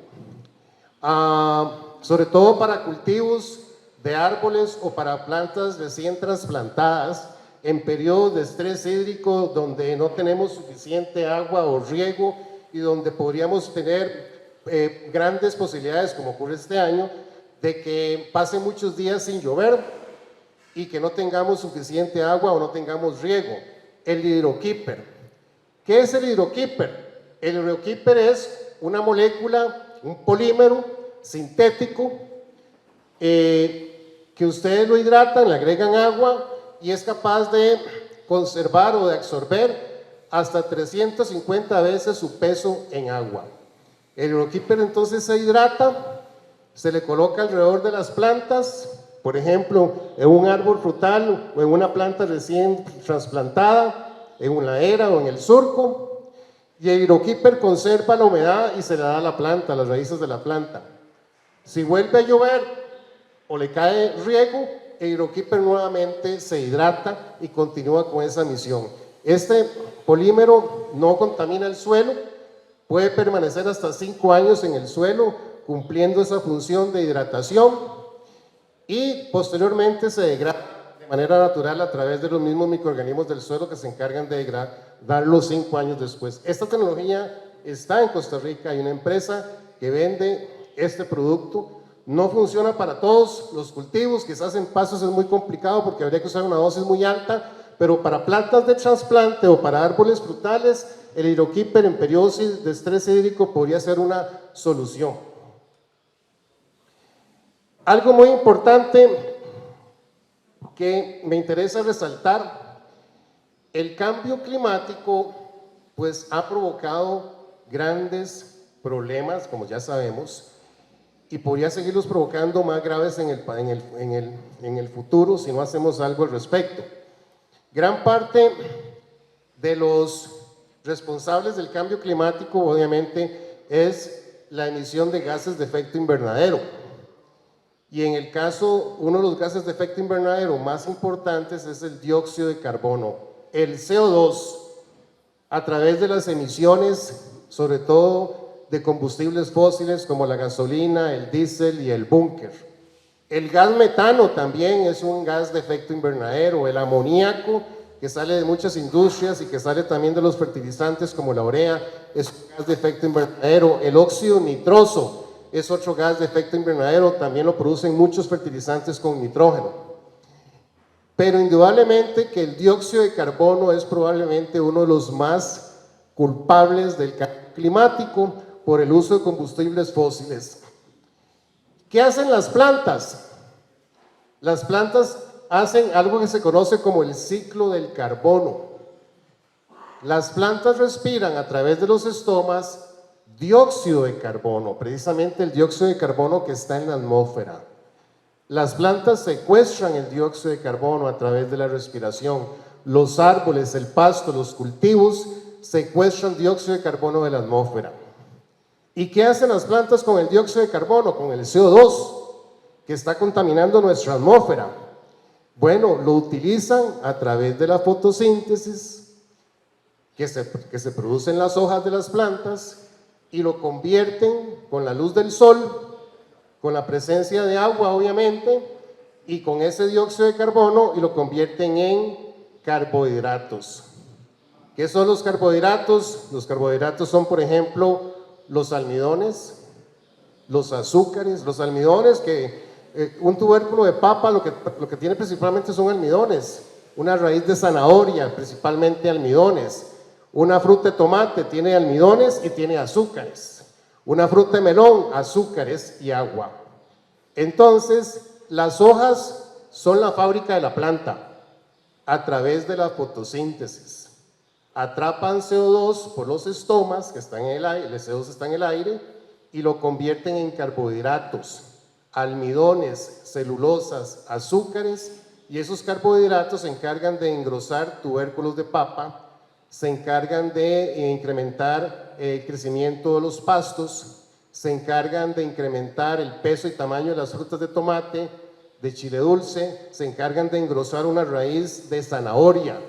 Speaker 17: Sobre todo para cultivos de árboles o para plantas recién trasplantadas en periodos de estrés hídrico donde no tenemos suficiente agua o riego y donde podríamos tener grandes posibilidades, como ocurre este año, de que pasen muchos días sin llover y que no tengamos suficiente agua o no tengamos riego. El hidrokeeper. ¿Qué es el hidrokeeper? El hidrokeeper es una molécula, un polímero sintético que ustedes lo hidratan, le agregan agua y es capaz de conservar o de absorber hasta 350 veces su peso en agua. El hidrokeeper entonces se hidrata, se le coloca alrededor de las plantas, por ejemplo, en un árbol frutal o en una planta recién trasplantada, en una era o en el surco, y el hidrokeeper conserva la humedad y se le da a la planta, a las raíces de la planta. Si vuelve a llover o le cae riego, el hidrokeeper nuevamente se hidrata y continúa con esa misión. Este polímero no contamina el suelo, puede permanecer hasta 5 años en el suelo cumpliendo esa función de hidratación y posteriormente se degrada de manera natural a través de los mismos microorganismos del suelo que se encargan de degradarlo 5 años después. Esta tecnología está en Costa Rica, hay una empresa que vende este producto. No funciona para todos los cultivos, quizás en pastos es muy complicado porque habría que usar una dosis muy alta, pero para plantas de trasplante o para árboles frutales, el hidrokeeper en periodos de estrés hídrico podría ser una solución. Algo muy importante que me interesa resaltar, el cambio climático pues ha provocado grandes problemas, como ya sabemos, y podría seguirlos provocando más graves en el futuro si no hacemos algo al respecto. Gran parte de los responsables del cambio climático obviamente es la emisión de gases de efecto invernadero. Y en el caso, uno de los gases de efecto invernadero más importantes es el dióxido de carbono, el CO2, a través de las emisiones, sobre todo de combustibles fósiles como la gasolina, el diésel y el búnker. El gas metano también es un gas de efecto invernadero, el amoníaco, que sale de muchas industrias y que sale también de los fertilizantes como la urea, es un gas de efecto invernadero, el óxido nitroso, es otro gas de efecto invernadero, también lo producen muchos fertilizantes con nitrógeno. Pero indudablemente que el dióxido de carbono es probablemente uno de los más culpables del cambio climático por el uso de combustibles fósiles. ¿Qué hacen las plantas? Las plantas hacen algo que se conoce como el ciclo del carbono. Las plantas respiran a través de los estomas dióxido de carbono, precisamente el dióxido de carbono que está en la atmósfera. Las plantas secuestran el dióxido de carbono a través de la respiración. Los árboles, el pasto, los cultivos secuestran dióxido de carbono de la atmósfera. ¿Y qué hacen las plantas con el dióxido de carbono? Con el CO2, que está contaminando nuestra atmósfera. Bueno, lo utilizan a través de la fotosíntesis que se produce en las hojas de las plantas, y lo convierten con la luz del sol, con la presencia de agua obviamente, y con ese dióxido de carbono, y lo convierten en carbohidratos. ¿Qué son los carbohidratos? Los carbohidratos son, por ejemplo, los almidones, los azúcares, los almidones que un tubérculo de papa lo que tiene principalmente son almidones, una raíz de zanahoria, principalmente almidones. Una fruta de tomate tiene almidones y tiene azúcares. Una fruta de melón, azúcares y agua. Entonces, las hojas son la fábrica de la planta a través de la fotosíntesis. Atrapan CO2 por los estomas que están en el aire, el CO2 está en el aire, y lo convierten en carbohidratos, almidones, celulosas, azúcares, y esos carbohidratos se encargan de engrosar tubérculos de papa, se encargan de incrementar el crecimiento de los pastos, se encargan de incrementar el peso y tamaño de las frutas de tomate, de chile dulce, se encargan de engrosar una raíz de zanahoria.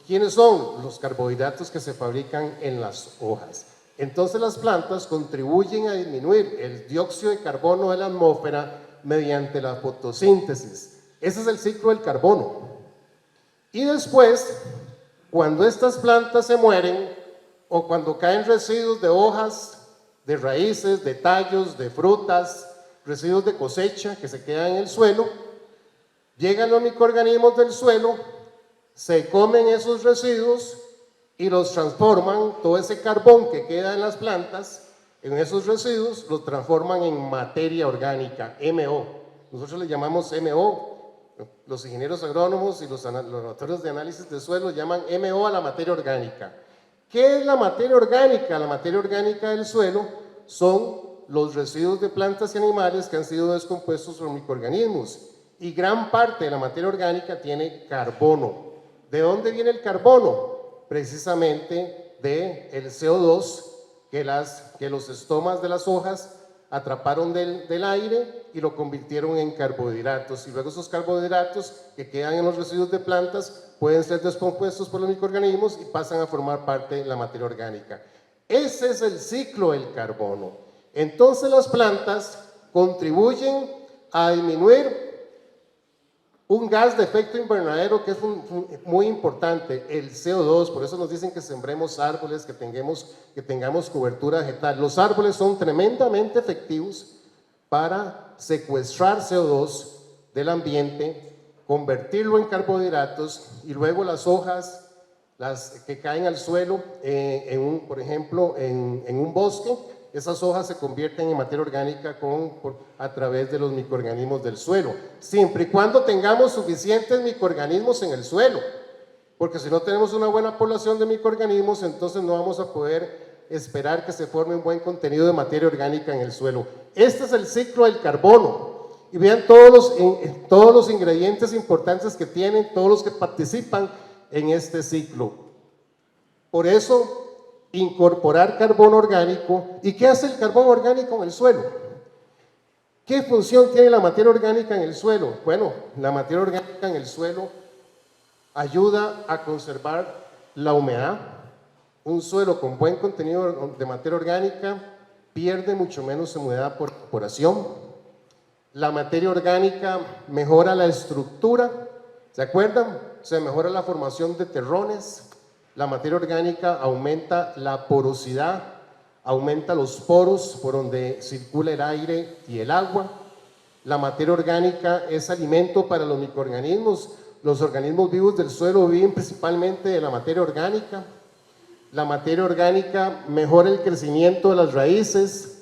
Speaker 17: ¿Quiénes son? Los carbohidratos que se fabrican en las hojas. Entonces las plantas contribuyen a disminuir el dióxido de carbono de la atmósfera mediante la fotosíntesis. Ese es el ciclo del carbono. Y después, cuando estas plantas se mueren o cuando caen residuos de hojas, de raíces, de tallos, de frutas, residuos de cosecha que se quedan en el suelo, llegan los microorganismos del suelo, se comen esos residuos y los transforman, todo ese carbón que queda en las plantas, en esos residuos, los transforman en materia orgánica, MO. Nosotros le llamamos MO. Los ingenieros agrónomos y los laboratorios de análisis de suelo llaman MO a la materia orgánica. ¿Qué es la materia orgánica? La materia orgánica del suelo son los residuos de plantas y animales que han sido descompuestos por microorganismos. Y gran parte de la materia orgánica tiene carbono. ¿De dónde viene el carbono? Precisamente del CO2 que los estomas de las hojas atraparon del aire y lo convirtieron en carbohidratos, y luego esos carbohidratos que quedan en los residuos de plantas pueden ser descompuestos por los microorganismos y pasan a formar parte de la materia orgánica. Ese es el ciclo del carbono. Entonces las plantas contribuyen a disminuir Un gas de efecto invernadero que es muy importante, el CO2, por eso nos dicen que sembremos árboles, que tengamos cobertura vegetal. Los árboles son tremendamente efectivos para secuestrar CO2 del ambiente, convertirlo en carbohidratos y luego las hojas, las que caen al suelo, por ejemplo, en un bosque, esas hojas se convierten en materia orgánica a través de los microorganismos del suelo, siempre y cuando tengamos suficientes microorganismos en el suelo, porque si no tenemos una buena población de microorganismos, entonces no vamos a poder esperar que se forme un buen contenido de materia orgánica en el suelo. Este es el ciclo del carbono, y vean todos los ingredientes importantes que tienen, todos los que participan en este ciclo. Por eso, incorporar carbono orgánico. ¿Y qué hace el carbono orgánico en el suelo? ¿Qué función tiene la materia orgánica en el suelo? Bueno, la materia orgánica en el suelo ayuda a conservar la humedad. Un suelo con buen contenido de materia orgánica pierde mucho menos humedad por evaporación. La materia orgánica mejora la estructura, ¿se acuerdan? Se mejora la formación de terrones. La materia orgánica aumenta la porosidad, aumenta los poros por donde circula el aire y el agua. La materia orgánica es alimento para los microorganismos. Los organismos vivos del suelo viven principalmente de la materia orgánica. La materia orgánica mejora el crecimiento de las raíces,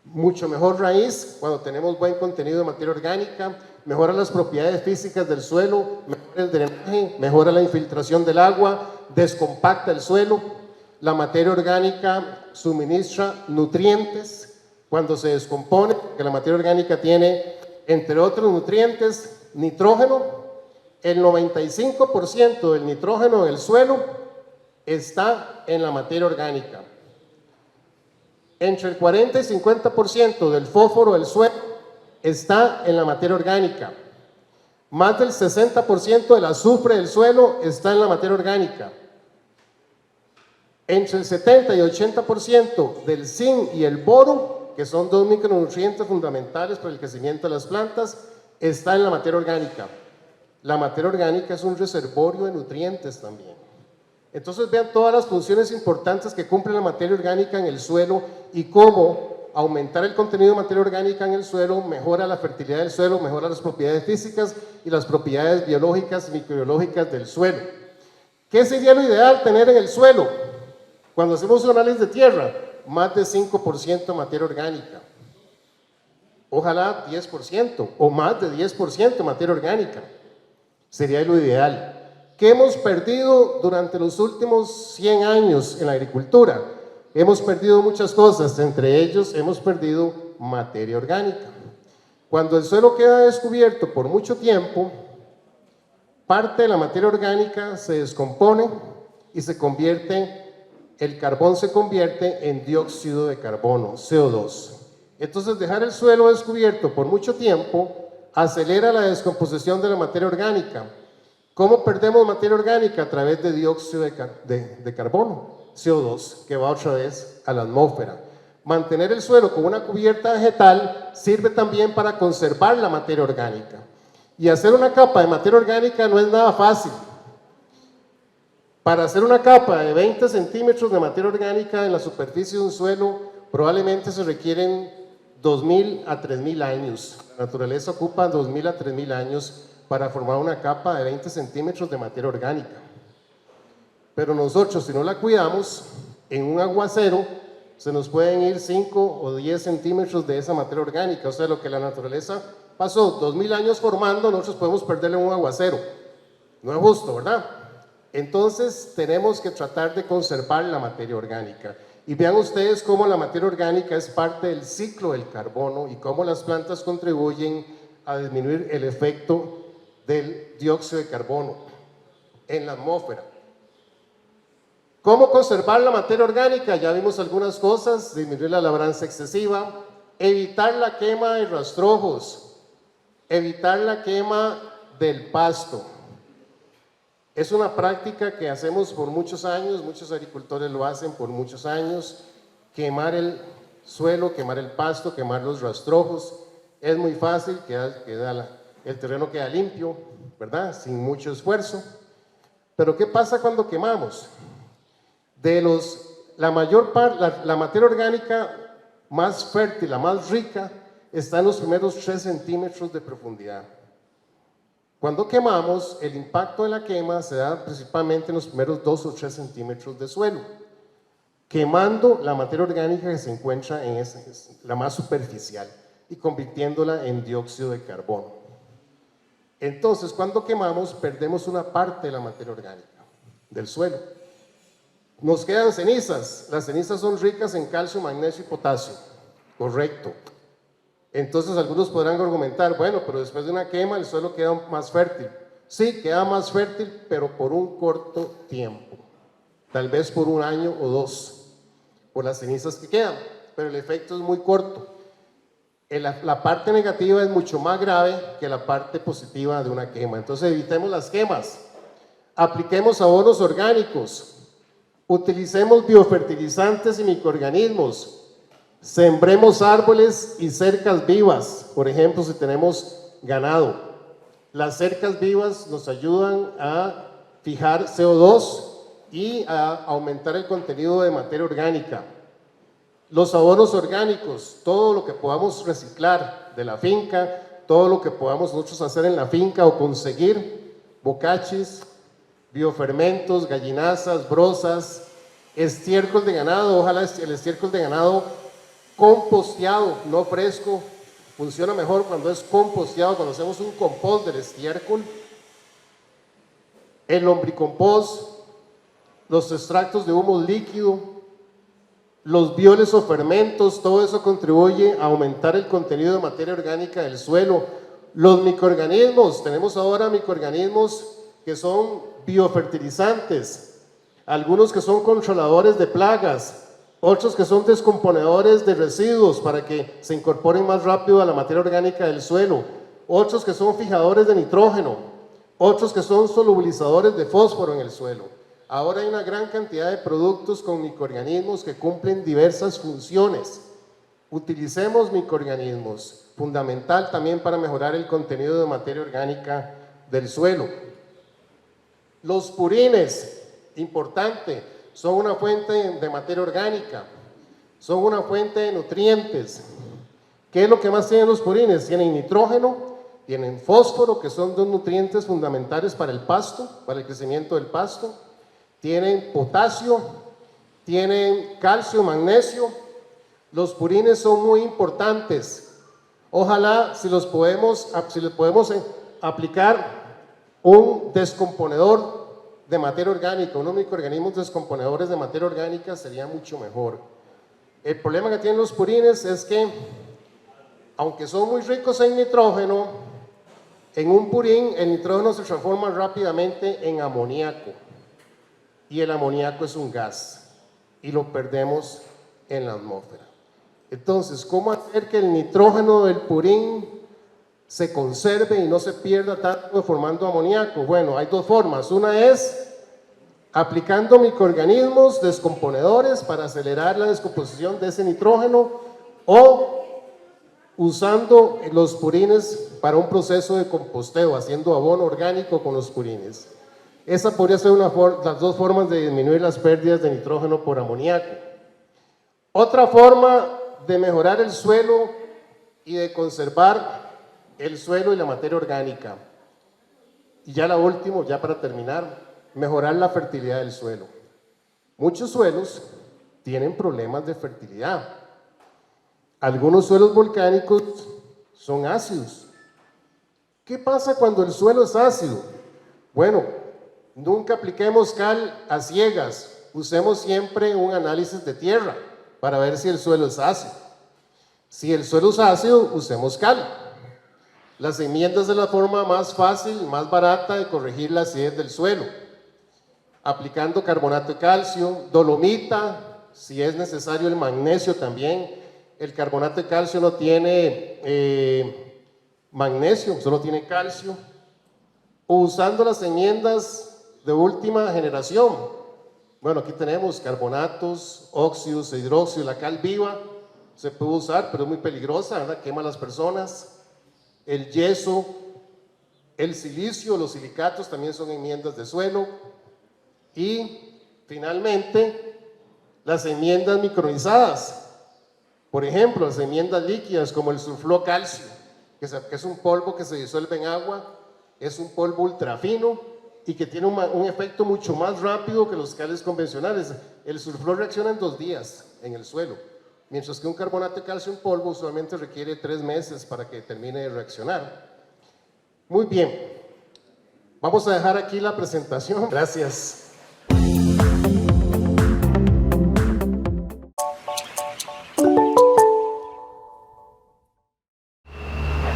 Speaker 17: mucho mejor raíz cuando tenemos buen contenido de materia orgánica, mejora las propiedades físicas del suelo, mejora el drenaje, mejora la infiltración del agua, descompacta el suelo. La materia orgánica suministra nutrientes cuando se descompone, porque la materia orgánica tiene, entre otros nutrientes, nitrógeno. El 95% del nitrógeno del suelo está en la materia orgánica. Entre el 40 y 50% del fósforo del suelo está en la materia orgánica. Más del 60% del azufre del suelo está en la materia orgánica. Entre el 70 y 80% del zinc y el boro, que son dos micronutrientes fundamentales para el crecimiento de las plantas, está en la materia orgánica. La materia orgánica es un reservorio de nutrientes también. Entonces vean todas las funciones importantes que cumple la materia orgánica en el suelo y cómo aumentar el contenido de materia orgánica en el suelo mejora la fertilidad del suelo, mejora las propiedades físicas y las propiedades biológicas y microbiológicas del suelo. ¿Qué sería lo ideal tener en el suelo? Cuando hacemos un análisis de tierra, más de 5% materia orgánica. Ojalá 10% o más de 10% materia orgánica. Sería lo ideal. ¿Qué hemos perdido durante los últimos 100 años en la agricultura? Hemos perdido muchas cosas, entre ellos hemos perdido materia orgánica. Cuando el suelo queda descubierto por mucho tiempo, parte de la materia orgánica se descompone y el carbón se convierte en dióxido de carbono, CO2. Entonces dejar el suelo descubierto por mucho tiempo acelera la descomposición de la materia orgánica. ¿Cómo perdemos materia orgánica? A través de dióxido de carbono, CO2, que va otra vez a la atmósfera. Mantener el suelo con una cubierta vegetal sirve también para conservar la materia orgánica. Y hacer una capa de materia orgánica no es nada fácil. Para hacer una capa de 20 centímetros de materia orgánica en la superficie de un suelo, probablemente se requieren 2.000 a 3.000 años. La naturaleza ocupa 2.000 a 3.000 años para formar una capa de 20 centímetros de materia orgánica. Pero nosotros, si no la cuidamos, en un aguacero se nos pueden ir 5 o 10 centímetros de esa materia orgánica. O sea, lo que la naturaleza pasó 2.000 años formando, nosotros podemos perderle en un aguacero. No es justo, ¿verdad? Entonces, tenemos que tratar de conservar la materia orgánica. Y vean ustedes cómo la materia orgánica es parte del ciclo del carbono y cómo las plantas contribuyen a disminuir el efecto del dióxido de carbono en la atmósfera. ¿Cómo conservar la materia orgánica? Ya vimos algunas cosas: disminuir la labranza excesiva, evitar la quema de rastrojos, evitar la quema del pasto. Es una práctica que hacemos por muchos años, muchos agricultores lo hacen por muchos años: quemar el suelo, quemar el pasto, quemar los rastrojos. Es muy fácil, queda el terreno queda limpio, ¿verdad? Sin mucho esfuerzo. Pero ¿qué pasa cuando quemamos? La materia orgánica más fértil, la más rica, está en los primeros 3 centímetros de profundidad. Cuando quemamos, el impacto de la quema se da principalmente en los primeros 2 o 3 centímetros de suelo, quemando la materia orgánica que se encuentra en la más superficial y convirtiéndola en dióxido de carbono. Entonces, cuando quemamos, perdemos una parte de la materia orgánica del suelo. Nos quedan cenizas. Las cenizas son ricas en calcio, magnesio y potasio. Correcto. Entonces algunos podrán argumentar, bueno, pero después de una quema el suelo queda más fértil. Sí, queda más fértil, pero por un corto tiempo. Tal vez por 1 año o 2, por las cenizas que quedan, pero el efecto es muy corto. La parte negativa es mucho más grave que la parte positiva de una quema. Entonces evitemos las quemas, apliquemos abonos orgánicos, utilicemos biofertilizantes y microorganismos, sembremos árboles y cercas vivas. Por ejemplo, si tenemos ganado, las cercas vivas nos ayudan a fijar CO2 y a aumentar el contenido de materia orgánica. Los abonos orgánicos, todo lo que podamos reciclar de la finca, todo lo que podamos nosotros hacer en la finca o conseguir, bocachis, biofermentos, gallinazas, brozas, estiércol de ganado. Ojalá el estiércol de ganado composteado, no fresco, funciona mejor cuando es composteado, cuando hacemos un compost del estiércol. El lombricompost, los extractos de humo líquido, los bioles o fermentos, todo eso contribuye a aumentar el contenido de materia orgánica del suelo. Los microorganismos, tenemos ahora microorganismos que son biofertilizantes, algunos que son controladores de plagas, otros que son descomponedores de residuos para que se incorporen más rápido a la materia orgánica del suelo, otros que son fijadores de nitrógeno, otros que son solubilizadores de fósforo en el suelo. Ahora hay una gran cantidad de productos con microorganismos que cumplen diversas funciones. Utilicemos microorganismos, fundamental también para mejorar el contenido de materia orgánica del suelo. Los purines, importante, son una fuente de materia orgánica, son una fuente de nutrientes. ¿Qué es lo que más tienen los purines? Tienen nitrógeno, tienen fósforo, que son 2 nutrientes fundamentales para el pasto, para el crecimiento del pasto. Tienen potasio, tienen calcio, magnesio. Los purines son muy importantes. Ojalá si les podemos aplicar un descomponedor de materia orgánica, unos microorganismos descomponedores de materia orgánica, sería mucho mejor. El problema que tienen los purines es que, aunque son muy ricos en nitrógeno, en un purín el nitrógeno se transforma rápidamente en amoníaco. Y el amoníaco es un gas y lo perdemos en la atmósfera. Entonces, ¿cómo hacer que el nitrógeno del purín se conserve y no se pierda tanto formando amoníaco? Bueno, hay 2 formas. Una es aplicando microorganismos descomponedores para acelerar la descomposición de ese nitrógeno, o usando los purines para un proceso de composteo, haciendo abono orgánico con los purines. Esa podría ser las 2 formas de disminuir las pérdidas de nitrógeno por amoníaco. Otra forma de mejorar el suelo y de conservar el suelo y la materia orgánica. Y ya la última, ya para terminar, mejorar la fertilidad del suelo. Muchos suelos tienen problemas de fertilidad. Algunos suelos volcánicos son ácidos. ¿Qué pasa cuando el suelo es ácido? Bueno, nunca apliquemos cal a ciegas, usemos siempre un análisis de tierra para ver si el suelo es ácido. Si el suelo es ácido, usemos cal. Las enmiendas es la forma más fácil, más barata de corregir la acidez del suelo. Aplicando carbonato de calcio, dolomita, si es necesario el magnesio también. El carbonato de calcio no tiene magnesio, solo tiene calcio. O usando las enmiendas de última generación. Bueno, aquí tenemos carbonatos, óxidos, hidróxido, la cal viva se puede usar, pero es muy peligrosa, ¿verdad? Quema a las personas. El yeso, El silicio, los silicatos también son enmiendas de suelo. Y finalmente, las enmiendas micronizadas. Por ejemplo, las enmiendas líquidas como el sulfuro-calcio, que es un polvo que se disuelve en agua, es un polvo ultra fino y que tiene un efecto mucho más rápido que los cales convencionales. El sulfuro reacciona en 2 días en el suelo, mientras que un carbonato de calcio en polvo usualmente requiere 3 meses para que termine de reaccionar. Muy bien, vamos a dejar aquí la presentación. Gracias.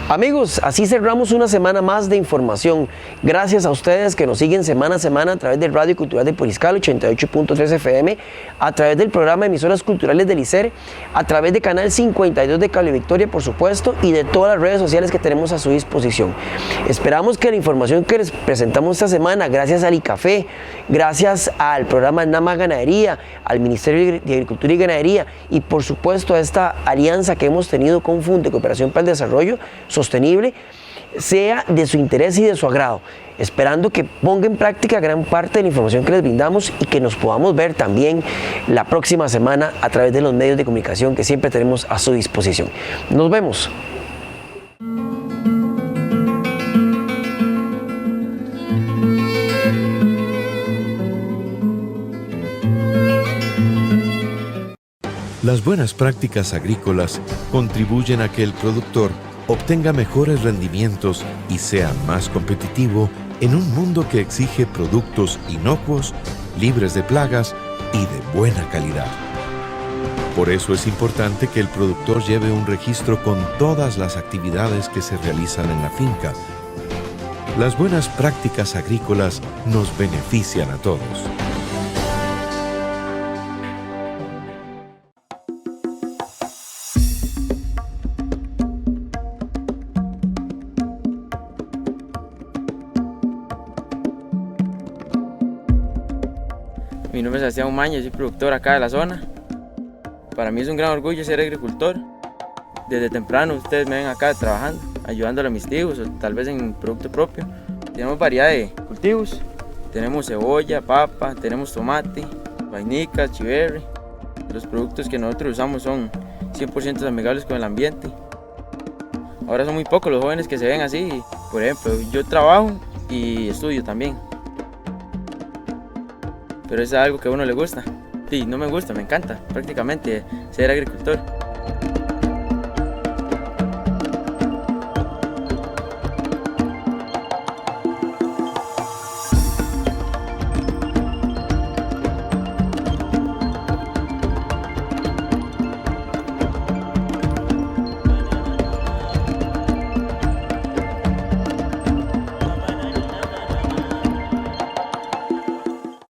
Speaker 2: Amigos, así cerramos una semana más de información. Gracias a ustedes que nos siguen semana a semana a través del Radio Cultural de Poriscal 88.3 FM, a través del programa Emisoras Culturales del ICER, a través de Canal 52 de Cable Victoria, por supuesto, y de todas las redes sociales que tenemos a su disposición. Esperamos que la información que les presentamos esta semana, gracias al ICAFE, gracias al programa Nama Ganadería, al Ministerio de Agricultura y Ganadería, y por supuesto a esta alianza que hemos tenido con FUNDE, Cooperación para el Desarrollo Sostenible, sea de su interés y de su agrado, esperando que ponga en práctica gran parte de la información que les brindamos y que nos podamos ver también la próxima semana a través de los medios de comunicación que siempre tenemos a su disposición. Nos vemos.
Speaker 3: Las buenas prácticas agrícolas contribuyen a que el productor obtenga mejores rendimientos y sea más competitivo en un mundo que exige productos inocuos, libres de plagas y de buena calidad. Por eso es importante que el productor lleve un registro con todas las actividades que se realizan en la finca. Las buenas prácticas agrícolas nos benefician a todos.
Speaker 21: Mi nombre es Sebastián Umaña, soy productor acá de la zona. Para mí es un gran orgullo ser agricultor. Desde temprano ustedes me ven acá trabajando, ayudándole a mis tíos o tal vez en producto propio. Tenemos variedad de cultivos, tenemos cebolla, papa, tenemos tomate, vainicas, chiverri. Los productos que nosotros usamos son 100% amigables con el ambiente. Ahora son muy pocos los jóvenes que se ven así. Por ejemplo, yo trabajo y estudio también. Pero es algo que a uno le gusta. Sí, no me gusta, me encanta prácticamente ser agricultor.